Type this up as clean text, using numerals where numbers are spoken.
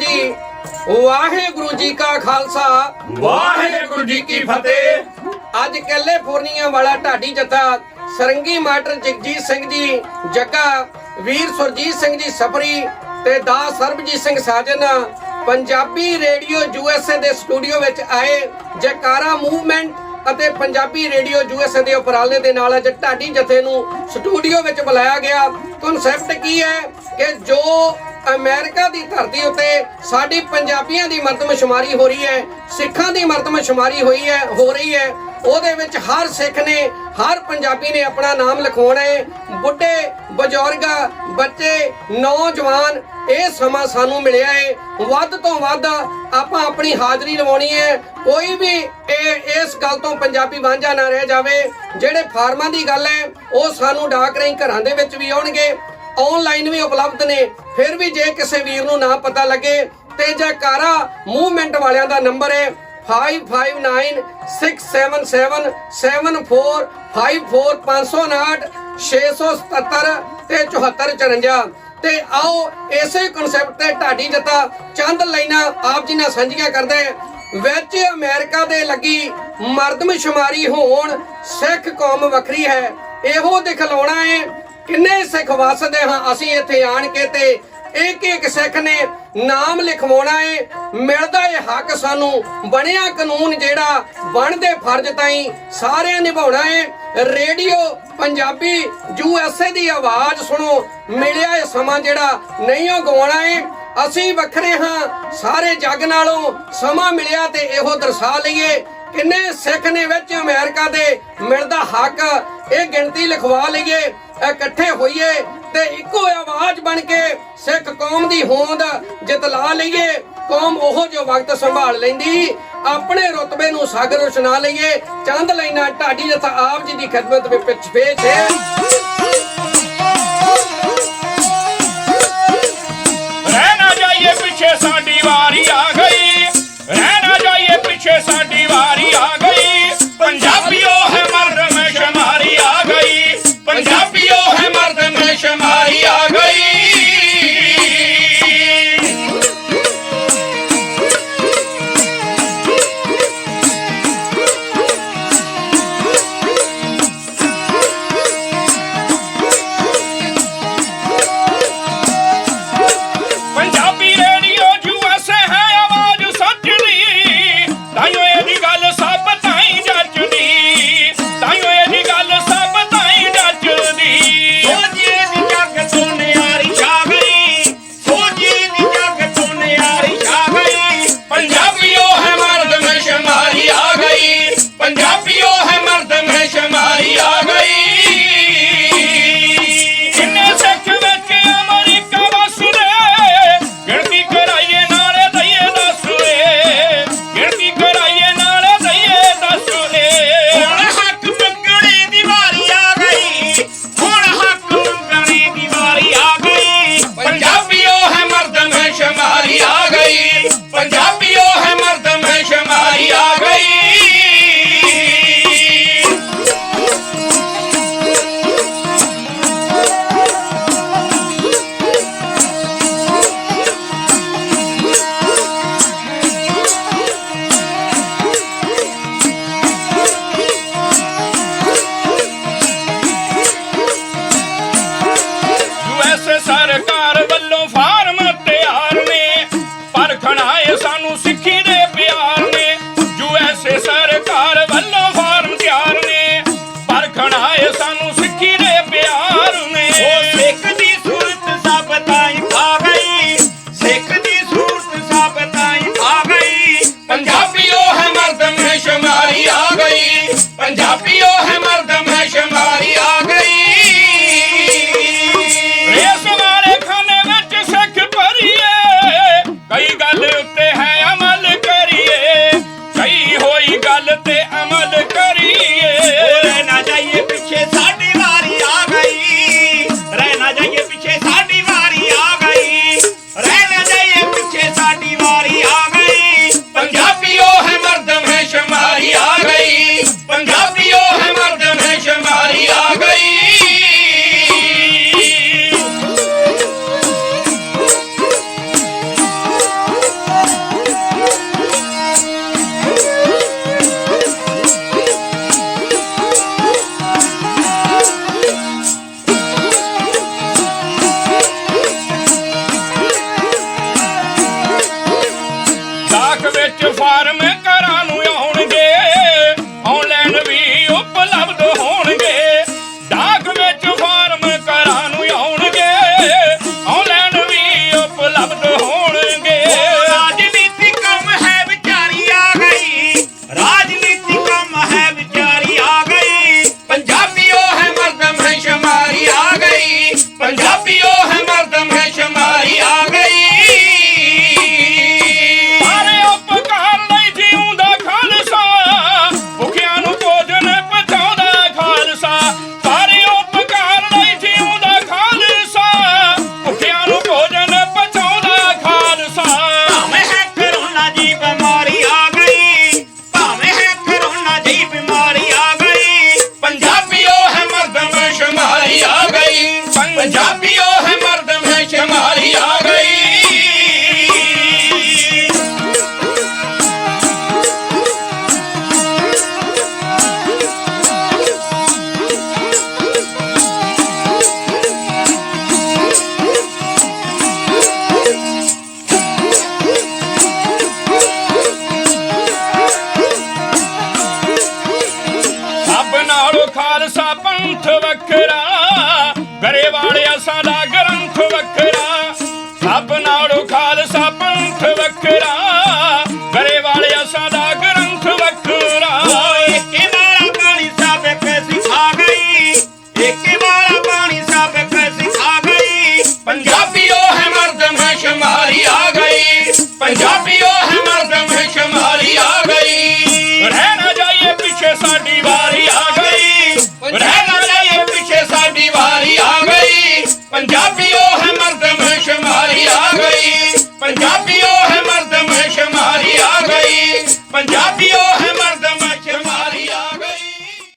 जी। वाहेगुरु जी का खालसा वाहेगुरु जी की फतेह। अज कैलिफोर्निया वाला ढाडी जत्था सरंगी मास्टर जगजीत सिंह जी जग्गा, वीर सुरजीत सिंह जी सफरी ते दास सरबजीत सिंह साजन पंजाबी रेडियो यूएसए दे स्टूडियो विच आए। जयकारा मूवमेंट ਅਤੇ ਪੰਜਾਬੀ ਰੇਡੀਓ ਯੂਐਸਏ ਦੇ ਉਪਰਾਲੇ ਦੇ ਨਾਲ ਅੱਜ ਢਾਡੀ ਜਥੇ ਨੂੰ ਸਟੂਡੀਓ ਵਿੱਚ ਬੁਲਾਇਆ ਗਿਆ। ਕਨਸੈਪਟ ਕੀ ਹੈ ਕਿ ਜੋ ਅਮਰੀਕਾ ਦੀ ਧਰਤੀ ਉੱਤੇ ਸਾਡੀ ਪੰਜਾਬੀਆਂ ਦੀ ਮਰਦਮਸ਼ੁਮਾਰੀ ਹੋ ਰਹੀ ਹੈ, ਸਿੱਖਾਂ ਦੀ ਮਰਦਮਸ਼ੁਮਾਰੀ ਹੋ ਰਹੀ ਹੈ, ਉਹਦੇ ਵਿੱਚ ਹਰ ਸਿੱਖ ਨੇ, ਹਰ ਪੰਜਾਬੀ ਨੇ ਆਪਣਾ ਨਾਮ ਲਿਖਵਾਉਣਾ ਹੈ। ਬੁੱਢੇ ਬਜ਼ੁਰਗ ਬੱਚੇ ਨੌਜਵਾਨ ਇਹ ਸਮਾਂ ਸਾਨੂੰ ਮਿਲਿਆ ਹੈ, ਵੱਧ ਤੋਂ ਵੱਧ ਆਪਾਂ ਆਪਣੀ ਹਾਜ਼ਰੀ ਲਵਾਉਣੀ ਹੈ। ਕੋਈ ਵੀ ਇਸ ਗੱਲ ਤੋਂ ਪੰਜਾਬੀ ਵਾਂਝਾ ਨਾ ਰਹਿ ਜਾਵੇ। ਜਿਹੜੇ ਫਾਰਮਾਂ ਦੀ ਗੱਲ ਹੈ ਉਹ ਸਾਨੂੰ ਡਾਕ ਰਾਹੀਂ ਘਰਾਂ ਦੇ ਵਿੱਚ ਵੀ ਆਉਣਗੇ, ਆਨਲਾਈਨ ਵੀ ਉਪਲਬਧ ਨੇ। ਫਿਰ ਵੀ ਜੇ ਕਿਸੇ ਵੀਰ ਨੂੰ ਨਾ ਪਤਾ ਲੱਗੇ ਤੇ ਜੈਕਾਰਾ ਮੂਵਮੈਂਟ ਵਾਲਿਆਂ ਦਾ ਨੰਬਰ ਹੈ 5596777454 559 677 ਤੇ 7454। ਤੇ आओ ਇਸੇ ਕਨਸੈਪਟ ਤੇ ਢਾਡੀ ਜੱਥਾ ਚੰਦ ਲਾਈਨਾਂ ਆਪ ਜੀ ਨਾਲ ਸਾਂਝੀਆਂ ਕਰਦਾ ਹੈ। ਵਿੱਚ ਅਮਰੀਕਾ ਦੇ ਲੱਗੀ ਮਰਦਮਸ਼ੁਮਾਰੀ ਹੋਣ ਸਿੱਖ ਕੌਮ ਵੱਖਰੀ ਹੈ, ਇਹੋ ਦਿਖਲਾਉਣਾ ਹੈ ਕਿੰਨੇ ਸਿੱਖ ਵਸਦੇ ਹਾਂ ਅਸੀਂ ਇੱਥੇ ਆਣ ਕੇ ਤੇ एक एक सिख ने नाम लिखवाना है। मिलदा है हक सानू, बनिया कानून जेड़ा बनदे फर्ज ताई सारे निभाउणा है। रेडियो पंजाबी यूएसए दी आवाज सुनो, मिलिया है समा जेड़ा नहीं गवाना है। असी वखरे हाँ सारे जग नालों, समा मिलिया ते इहो दर्शा लईए किन्ने सिख ने विच अमेरिका दे मिलदा हक, ये गिनती लिखवा लईए, इकट्ठे होइए ते इको आवाज बन के सिख कौम दी होंद जितला लईए। कौम ओहो जो वक्त संभाल लैंदी, अपने रुतबे नूं सागर सुना लईए। चंद लाइनां ढाडी जथा आप जी दी खिदमत में पेश है। रहना जाइए पीछे साडी वारी आ गई, रहना जाइए पीछे साडी वारी आ गई। पंजाबियों है मर्द में शुमारी आ गई, पंजाबियों है मर्द में शुमारी आ गई। पंजाबियों है मर्द में शुमारी आ गई, पंजाबियों है मर्द खालसा पंथ वखरा गरे वालिया साडा ग्रंथ वखरा सब नालों खालसा पंथ वखरा गरे वालिया साडा ग्रंथ वखरा एक वाला पानी सब कैसी खा गई एक वाला पानी सब कैसी खा गई पंजाबियों है मर्द में शुमारी आ गई पंजाबियों है मर्द में शुमारी आ गई रहना जाइए पीछे साडी वारी आ गई रहना जाइए पीछे साडी वारी आ गई पंजाबियों है